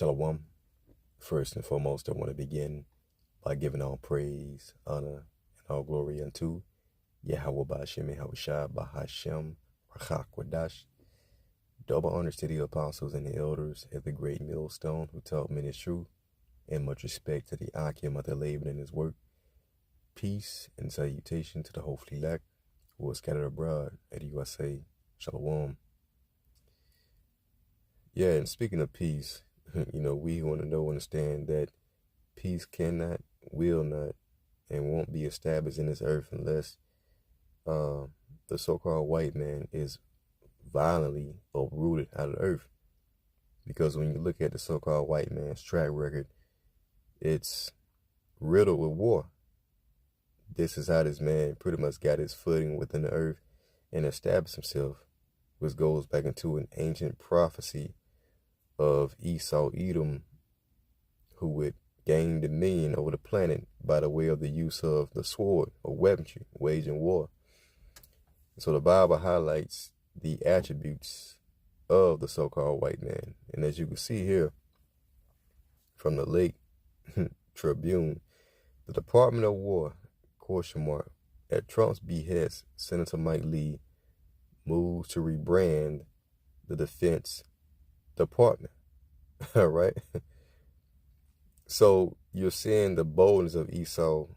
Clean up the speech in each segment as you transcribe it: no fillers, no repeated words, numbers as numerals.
Shalom. First and foremost, I want to begin by giving all praise, honor, and all glory unto Yahweh Ba'ashem Yahushua Bahashem Rachakwadash. Double honors to the apostles and the elders at the great millstone who taught men his truth, and much respect to the Akim of the labor in his work. Peace and salutation to the hopefully elect who are scattered abroad at the USA. Shalom. Yeah, and speaking of peace, we want to understand that peace cannot, will not, and won't be established in this earth unless the so-called white man is violently uprooted out of the earth. Because when you look at the so-called white man's track record, it's riddled with war. This is how this man pretty much got his footing within the earth and established himself, which goes back into an ancient prophecy of Esau Edom, who would gain dominion over the planet by the way of the use of the sword or weaponry, waging war. So the Bible highlights the attributes of the so-called white man. And as you can see here from the late Tribune, the Department of War, at Trump's behest, Senator Mike Lee moves to rebrand the Defense Department. All right. So you're seeing the boldness of Esau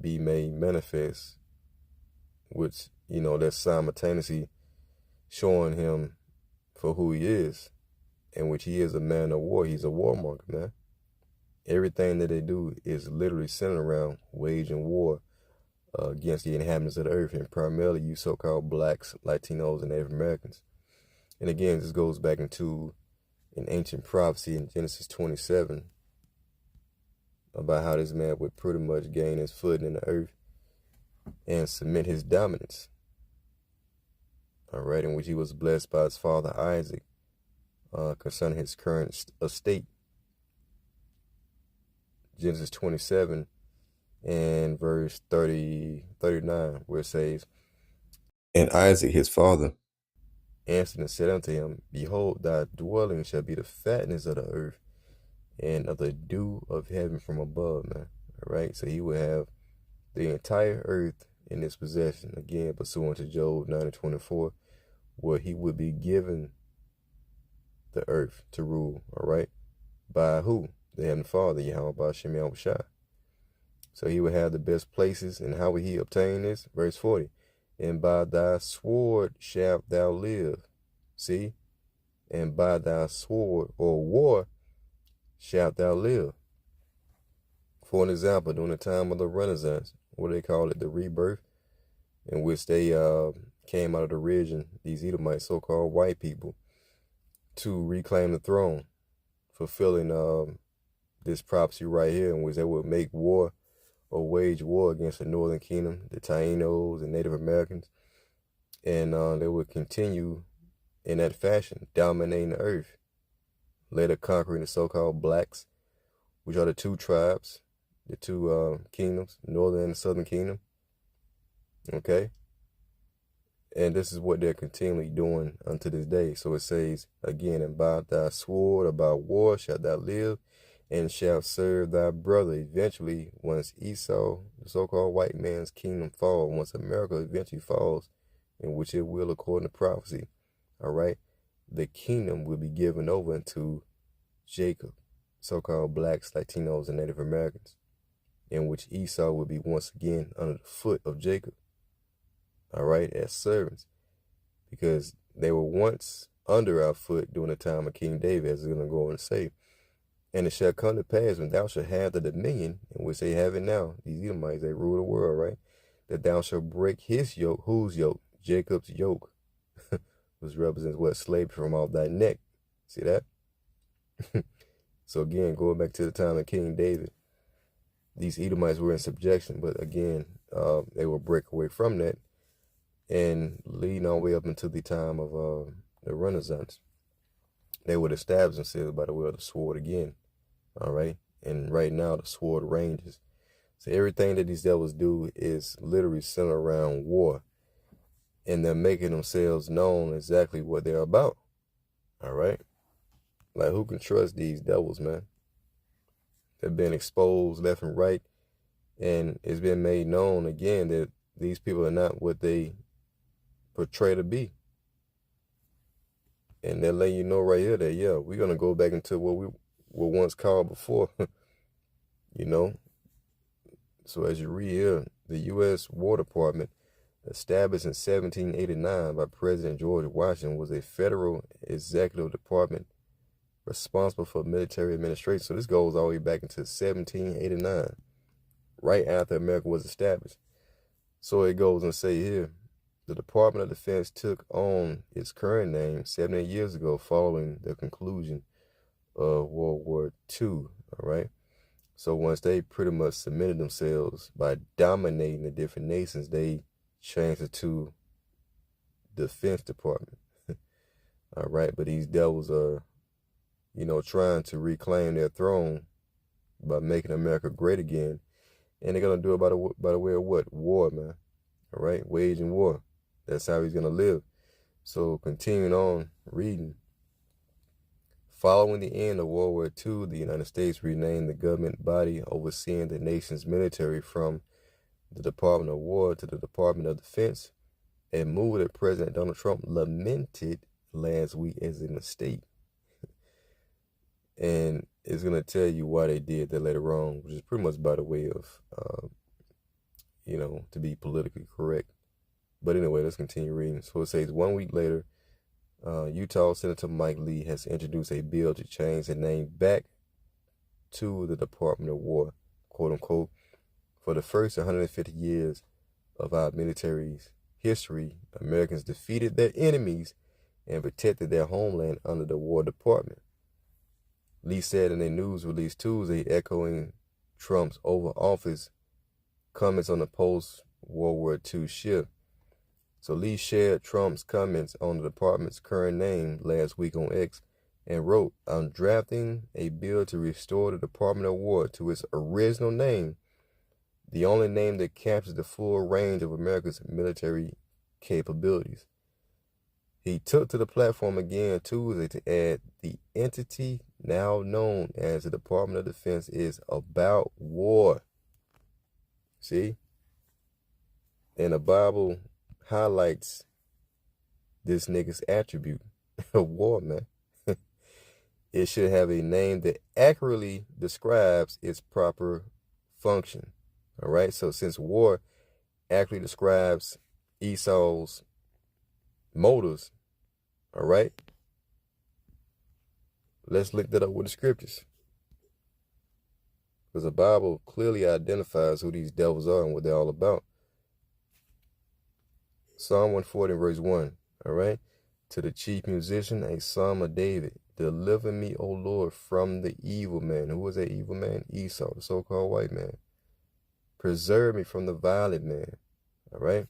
be made manifest, which, that's simultaneously showing him for who he is, in which he is a man of war. He's a warmonger, man. Everything that they do is literally centered around waging war against the inhabitants of the earth, and primarily you so-called blacks, Latinos, and Native Americans. And again, this goes back into an ancient prophecy in Genesis 27 about how this man would pretty much gain his footing in the earth and cement his dominance. All right, in which he was blessed by his father Isaac concerning his current estate. Genesis 27 and verse 39, where it says, "And Isaac his father answered and said unto him, Behold, thy dwelling shall be the fatness of the earth, and of the dew of heaven from above," man. All right, so he would have the entire earth in his possession, again, pursuant to Job 9:24, where he would be given the earth to rule, all right, by who? The Heavenly Father, Yahweh Ba'ashem Yahushua. So he would have the best places, and how would he obtain this? Verse 40, "And by thy sword shalt thou live." See? "And by thy sword," or war, "shalt thou live." For an example, during the time of the Renaissance, what do they call it? The rebirth, in which they came out of the region, these Edomites, so-called white people, to reclaim the throne, fulfilling this prophecy right here, in which they would make war or wage war against the Northern Kingdom, the Tainos and Native Americans, and they would continue in that fashion, dominating the earth, later conquering the so-called blacks, which are the two tribes, the two kingdoms, Northern and Southern Kingdom. Okay? And this is what they're continually doing unto this day. So it says, again, "And by thy sword, about war, shalt thou live, and shalt serve thy brother." Eventually, once Esau, the so-called white man's kingdom falls, once America eventually falls, in which it will according to prophecy, all right, the kingdom will be given over to Jacob, so-called blacks, Latinos, and Native Americans, in which Esau will be once again under the foot of Jacob, all right, as servants, because they were once under our foot during the time of King David, as it's going to go on to say. "And it shall come to pass, when thou shalt have the dominion," in which they have it now, these Edomites, they rule the world, right, "that thou shalt break his yoke." Whose yoke? Jacob's yoke, which represents what? Slavery from off thy neck. See that? So again, going back to the time of King David, these Edomites were in subjection, but again, they will break away from that and leading all the way up into the time of the Renaissance. They would establish themselves by the way of the sword again, all right? And right now, the sword ranges. So everything that these devils do is literally centered around war, and they're making themselves known exactly what they're about, all right? Like, who can trust these devils, man? They've been exposed left and right, and it's been made known again that these people are not what they portray to be. And they're letting you know right here that, yeah, we're going to go back into what we were once called before, you know? So as you read here, the U.S. War Department, established in 1789 by President George Washington, was a federal executive department responsible for military administration. So this goes all the way back into 1789, right after America was established. So it goes and say here, the Department of Defense took on its current name 78 years ago following the conclusion of World War II, all right? So once they pretty much cemented themselves by dominating the different nations, they changed it to Defense Department, all right? But these devils are, you know, trying to reclaim their throne by making America great again. And they're going to do it by the way of what? War, man, all right? Waging war. That's how he's going to live. So continuing on reading. Following the end of World War II, the United States renamed the government body overseeing the nation's military from the Department of War to the Department of Defense, a move that President Donald Trump lamented last week as a mistake. And it's going to tell you why they did that later on, which is pretty much by the way of, you know, to be politically correct. But anyway, let's continue reading. So it says, 1 week later, Utah Senator Mike Lee has introduced a bill to change the name back to the Department of War, quote unquote. For the first 150 years of our military's history, Americans defeated their enemies and protected their homeland under the War Department. Lee said in a news release Tuesday, echoing Trump's Oval Office comments on the post-World War II shift. So Lee shared Trump's comments on the department's current name last week on X and wrote, "I'm drafting a bill to restore the Department of War to its original name, the only name that captures the full range of America's military capabilities." He took to the platform again Tuesday to add, "The entity now known as the Department of Defense is about war." See? And the Bible highlights this nigga's attribute of war, man. It should have a name that accurately describes its proper function. All right. So since war accurately describes Esau's motives, all right, let's link that up with the scriptures. Because the Bible clearly identifies who these devils are and what they're all about. Psalm 140, verse 1, all right? To the chief musician, a psalm of David. Deliver me, O Lord, from the evil man. Who was that evil man? Esau, the so-called white man. Preserve me from the violent man, all right?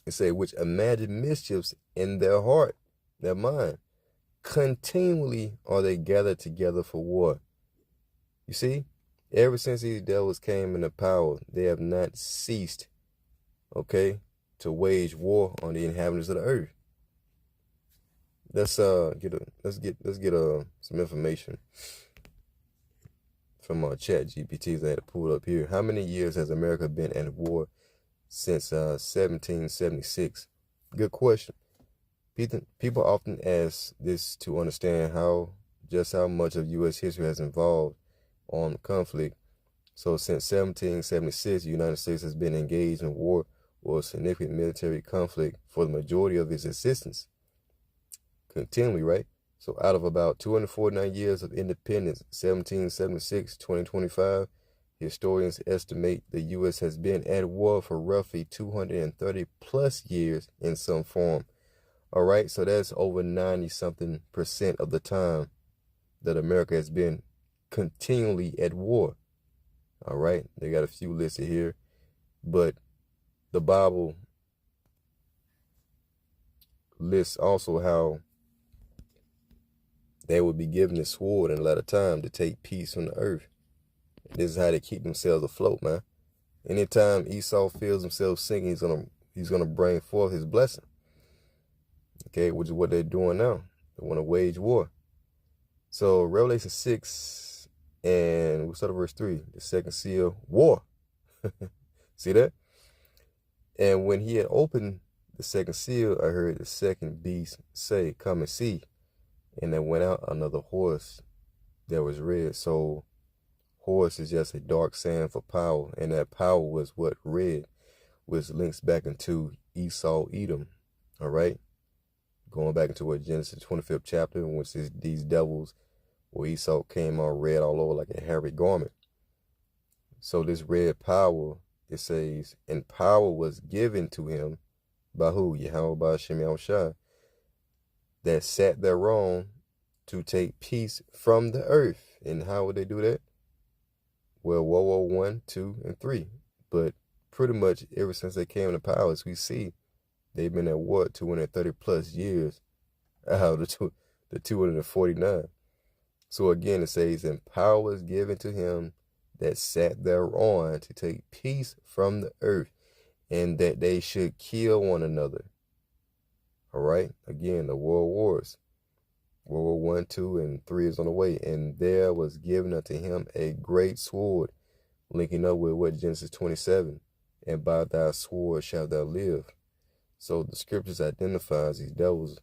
It say, which imagine mischiefs in their heart, their mind. Continually are they gathered together for war. You see, ever since these devils came into power, they have not ceased, okay, to wage war on the inhabitants of the earth. Let's get some information from our chat GPTs I had to pull up here. How many years has America been at war since 1776? Good question. People often ask this to understand just how much of U.S. history has involved on conflict. So since 1776, the United States has been engaged in war or significant military conflict for the majority of its existence. Continually, right? So out of about 249 years of independence, 1776, 2025, historians estimate the U.S. has been at war for roughly 230 plus years in some form. All right, so that's over 90-something% of the time that America has been continually at war. All right, they got a few listed here, but the Bible lists also how they would be given the sword in a lot of time to take peace from the earth. This is how they keep themselves afloat, man. Anytime Esau feels himself sinking, he's gonna bring forth his blessing. Okay, which is what they're doing now. They want to wage war. So Revelation 6, and we'll start at verse 3. The second seal, war. See that? And when he had opened the second seal, I heard the second beast say, come and see. And there went out another horse that was red. So horse is just a dark saying for power. And that power was what? Red, which links back into Esau, Edom. All right? Going back into what Genesis 25th chapter, in which these devils, where Esau came all red all over like a hairy garment. So this red power, it says, and power was given to him by who? Yahweh by Shem Yahushua, that sat thereon to take peace from the earth. And how would they do that? Well, World War 1, 2, and 3. But pretty much ever since they came to power, as we see, they've been at war 230 plus years out of the 249. So again, it says, and power was given to him that sat thereon to take peace from the earth, and that they should kill one another. All right? Again, the world wars. World War 1, 2, and 3 is on the way. And there was given unto him a great sword, linking up with what Genesis 27, and by thy sword shalt thou live. So the scriptures identifies these devils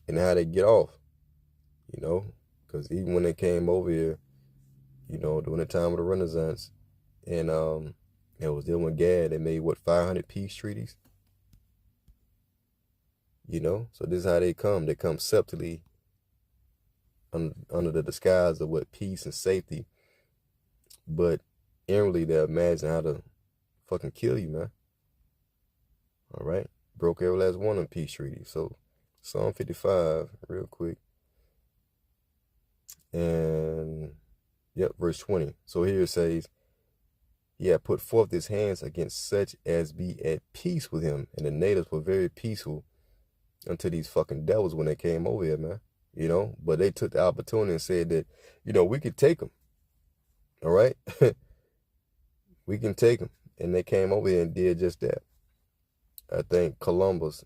and how they get off, you know, because even when they came over here, you know, during the time of the Renaissance, and it was them and Gad, they made what, 500 peace treaties, you know. So this is how they come. They come subtly under the disguise of what, peace and safety, but inwardly they imagine how to fucking kill you, man. All right, broke every last one of them peace treaties. So Psalm 55, real quick, and yep, verse 20. So here it says, he had put forth his hands against such as be at peace with him. And the natives were very peaceful until these fucking devils when they came over here, man. You know, but they took the opportunity and said that, you know, we could take them. All right? We can take them. And they came over here and did just that. I think Columbus,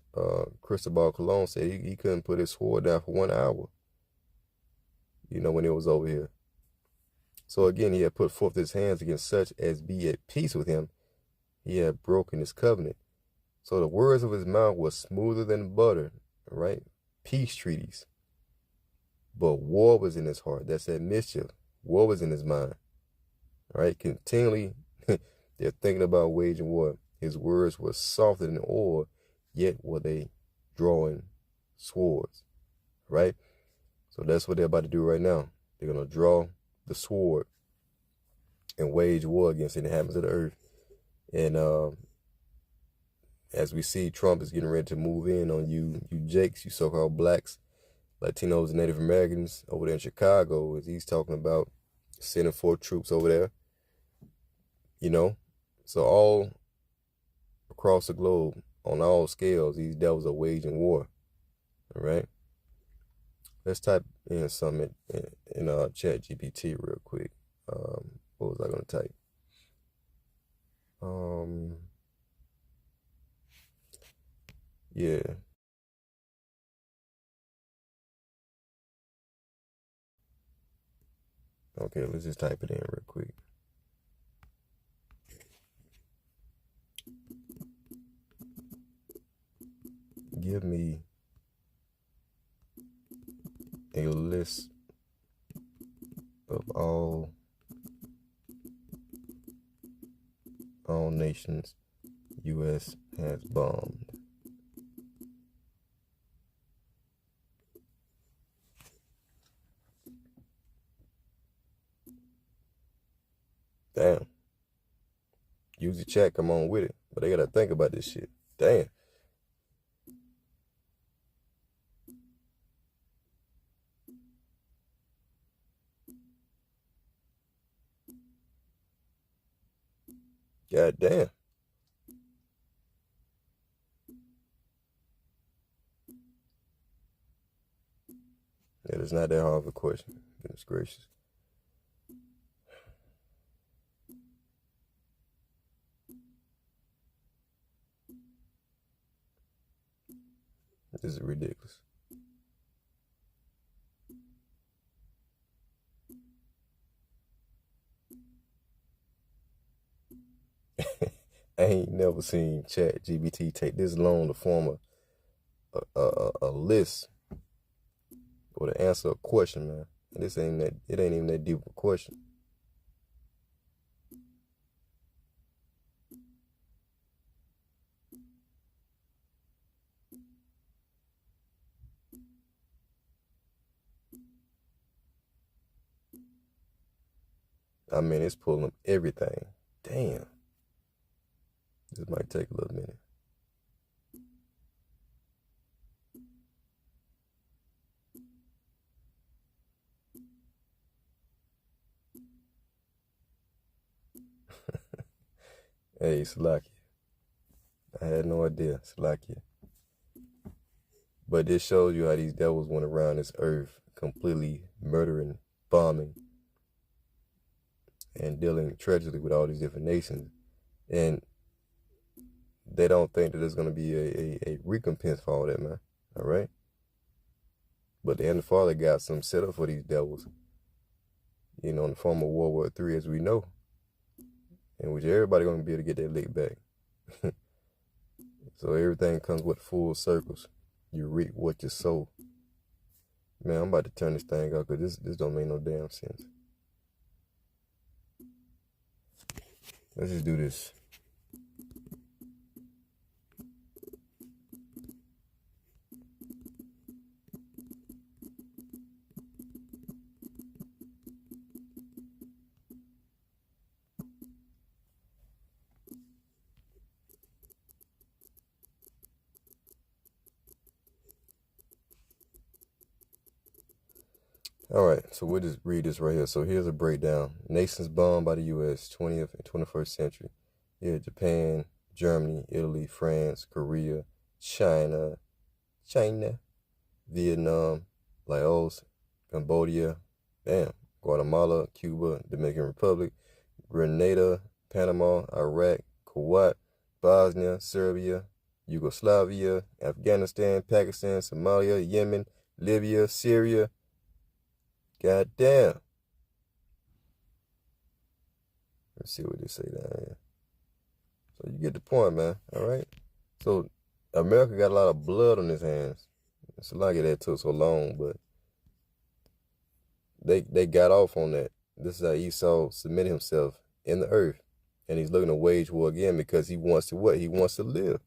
Cristobal Colon said he couldn't put his sword down for 1 hour, you know, when it was over here. So again, he had put forth his hands against such as be at peace with him. He had broken his covenant. So the words of his mouth were smoother than butter, right? Peace treaties. But war was in his heart. That's that mischief. War was in his mind, right? Continually, they're thinking about waging war. His words were softer than oil, yet were they drawing swords, right? So that's what they're about to do right now. They're going to draw the sword and wage war against the inhabitants of the earth. And as we see, Trump is getting ready to move in on you Jakes, you so-called blacks, Latinos, and Native Americans over there in Chicago, as he's talking about sending forth troops over there, you know. So all across the globe, on all scales, these devils are waging war, all right? Let's type in something in Chat GPT real quick. What was I going to type? Yeah. Okay, let's just type it in real quick. Give me a list of all nations U.S. has bombed. Damn. Use the chat, come on with it. But they gotta think about this shit. Damn. God damn. It is not that hard of a question. Goodness gracious. This is ridiculous. I ain't never seen Chat GBT take this long to form a list or to answer a question, man. And this ain't that, it ain't even that deep of a question. I mean, it's pulling up everything. Damn. This might take a little minute. Hey, Salakia. I had no idea, Salakia. But this shows you how these devils went around this earth completely murdering, bombing, and dealing treacherously with all these different nations. And they don't think that there's going to be a recompense for all that, man. All right? But the Heavenly Father got some set up for these devils, in the form of World War III, as we know, in which everybody going to be able to get their lick back. So everything comes with full circles. You reap what you sow. Man, I'm about to turn this thing off because this don't make no damn sense. Let's just do this. All right, so we'll just read this right here. So here's a breakdown. Nations bombed by the U.S. 20th and 21st century. Here, Japan, Germany, Italy, France, Korea, China, Vietnam, Laos, Cambodia, Guatemala, Cuba, Dominican Republic, Grenada, Panama, Iraq, Kuwait, Bosnia, Serbia, Yugoslavia, Afghanistan, Pakistan, Somalia, Yemen, Libya, Syria. God damn. Let's see what they say down here. So you get the point, man. All right. So America got a lot of blood on his hands. It's a lot of that took so long, but they got off on that. This is how Esau submitted himself in the earth. And he's looking to wage war again because he wants to what? He wants to live.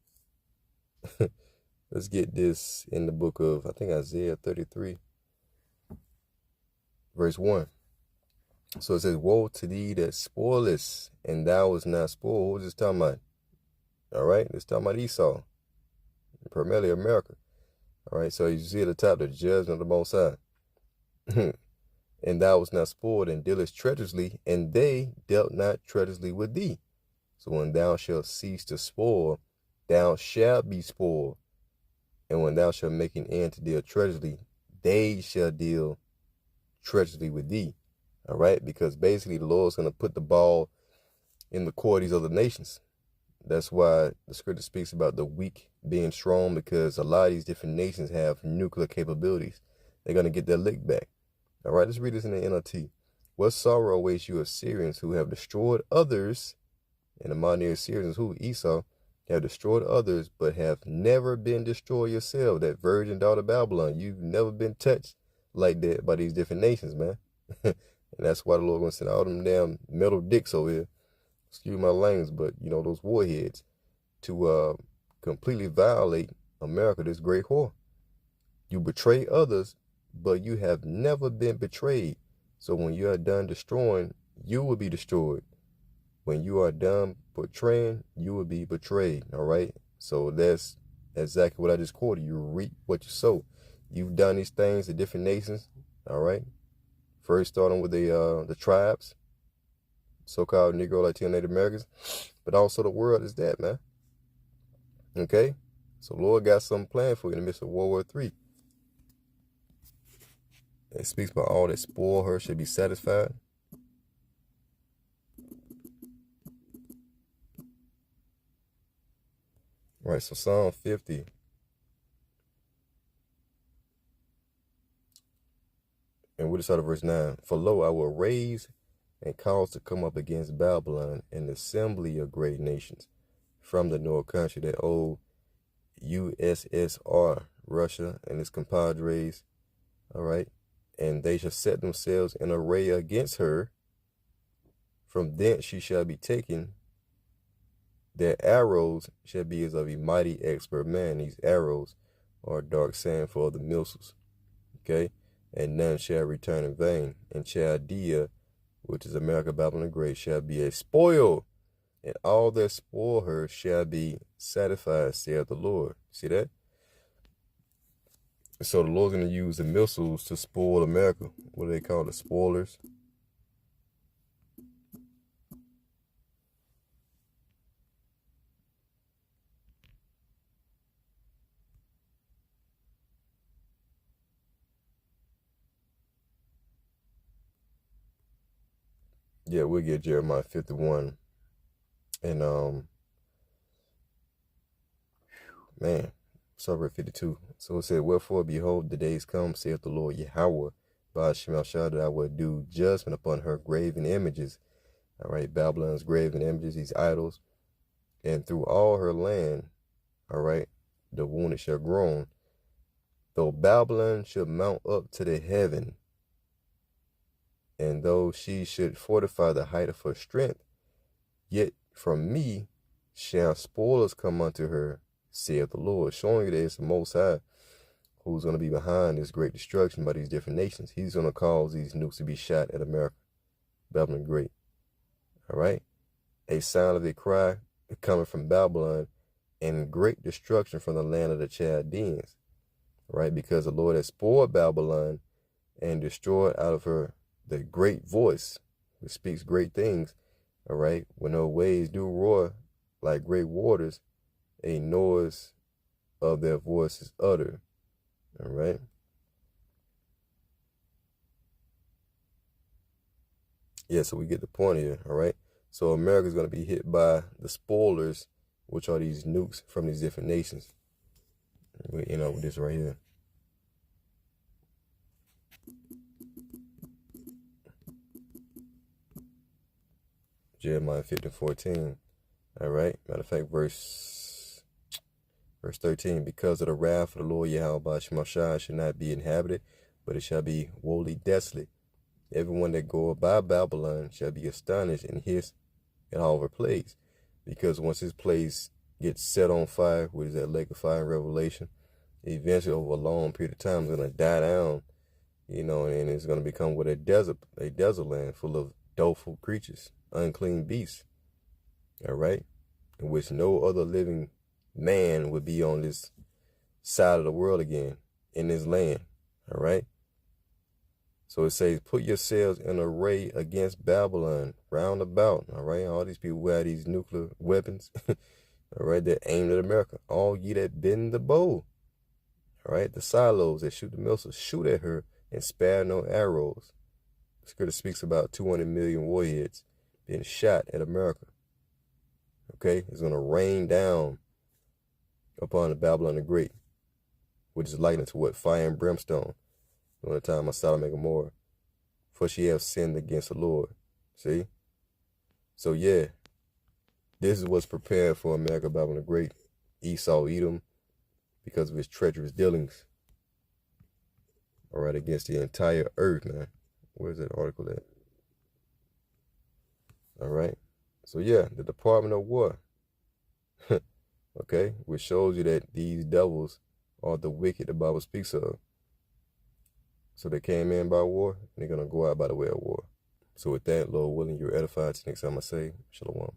Let's get this in the book of, I think, Isaiah 33, verse 1. So it says, woe to thee that spoilest, and thou was not spoiled. What is this talking about? All right, this talking about Esau, primarily America. All right, so you see at the top, the judgment of the Most High. And thou was not spoiled, and dealest treacherously, and they dealt not treacherously with thee. So when thou shalt cease to spoil, thou shalt be spoiled. And when thou shalt make an end to deal treacherously, they shall deal treacherously with thee. All right, because basically the Lord's going to put the ball in the court of these other nations. That's why the scripture speaks about the weak being strong, because a lot of these different nations have nuclear capabilities. They're going to get their lick back. All right, let's read this in the NLT. What sorrow awaits you, Assyrians, who have destroyed others, and the modern Assyrians, who, Esau, have destroyed others, but have never been destroyed yourself. That virgin daughter Babylon, you've never been touched like that by these different nations, man. And that's why the Lord going to send all them damn metal dicks over here, excuse my language, but, those warheads, to completely violate America, this great whore. You betray others, but you have never been betrayed. So when you are done destroying, you will be destroyed. When you are done betraying, you will be betrayed. All right. So that's exactly what I just quoted. You reap what you sow. You've done these things to different nations. All right. First starting with the tribes, so-called Negro, Latino, Native Americans, but also the world is that, man. Okay. So Lord got something planned for you in the midst of World War III. It speaks about all that spoil her should be satisfied. All right, so Psalm 50. And we'll start at verse 9. For lo, I will raise and cause to come up against Babylon an assembly of great nations, from the North Country, that old USSR, Russia and its compadres, all right? And they shall set themselves in array against her. From thence she shall be taken. Their arrows shall be as of a mighty expert man. These arrows are dark sand for the missiles, okay? And none shall return in vain. And Chaldea, which is America, Babylon the Great, shall be a spoil, and all that spoil her shall be satisfied, saith the Lord. See that? So the Lord's going to use the missiles to spoil America. What do they call it? Spoilers. Yeah, we'll get Jeremiah 51. And, man, Psalm 52. So it said, wherefore, behold, the days come, saith the Lord Yahweh, by Shemashah, that I will do judgment upon her graven images. All right, Babylon's graven images, these idols. And through all her land, all right, the wounded shall groan. Though Babylon should mount up to the heaven, and though she should fortify the height of her strength, yet from me shall spoilers come unto her, saith the Lord, showing you that it's the Most High who's going to be behind this great destruction by these different nations. He's going to cause these nukes to be shot at America, Babylon Great. All right? A sound of a cry coming from Babylon, and great destruction from the land of the Chaldeans. Right? Because the Lord has spoiled Babylon and destroyed out of her the great voice, which speaks great things. All right? When her waves do roar like great waters, a noise of their voice is uttered. All right? Yeah, so we get the point here. All right? So America's going to be hit by the spoilers, which are these nukes from these different nations. With this right here. Jeremiah 50:14. All right. Matter of fact, verse 13. Because of the wrath of the Lord Yahweh by Shemashah should not be inhabited, but it shall be wholly desolate. Everyone that goeth by Babylon shall be astonished and hiss at all of her plagues. Because once this place gets set on fire, which is that lake of fire in Revelation, eventually over a long period of time it's going to die down, and it's going to become what a desert land full of doleful creatures, unclean beasts, all right, in which no other living man would be on this side of the world again, in this land, all right. So it says, put yourselves in array against Babylon, round about, all right, all these people who have these nuclear weapons, all right, that aimed at America, all ye that bend the bow, all right, the silos that shoot the missiles, shoot at her and spare no arrows. The scripture speaks about 200 million warheads being shot at America. Okay, it's going to rain down upon the Babylon the Great, which is likened to what? Fire and brimstone during the time of Sodom and Gomorrah, for she have sinned against the Lord. See? So yeah, this is what's prepared for America, Babylon the Great, Esau, Edom, because of his treacherous dealings, all right, against the entire earth, man. Where's that article at? All right. So yeah, the Department of War, okay, which shows you that these devils are the wicked the Bible speaks of. So they came in by war, and they're going to go out by the way of war. So with that, Lord willing, you're edified. Till next time I say, Shalom.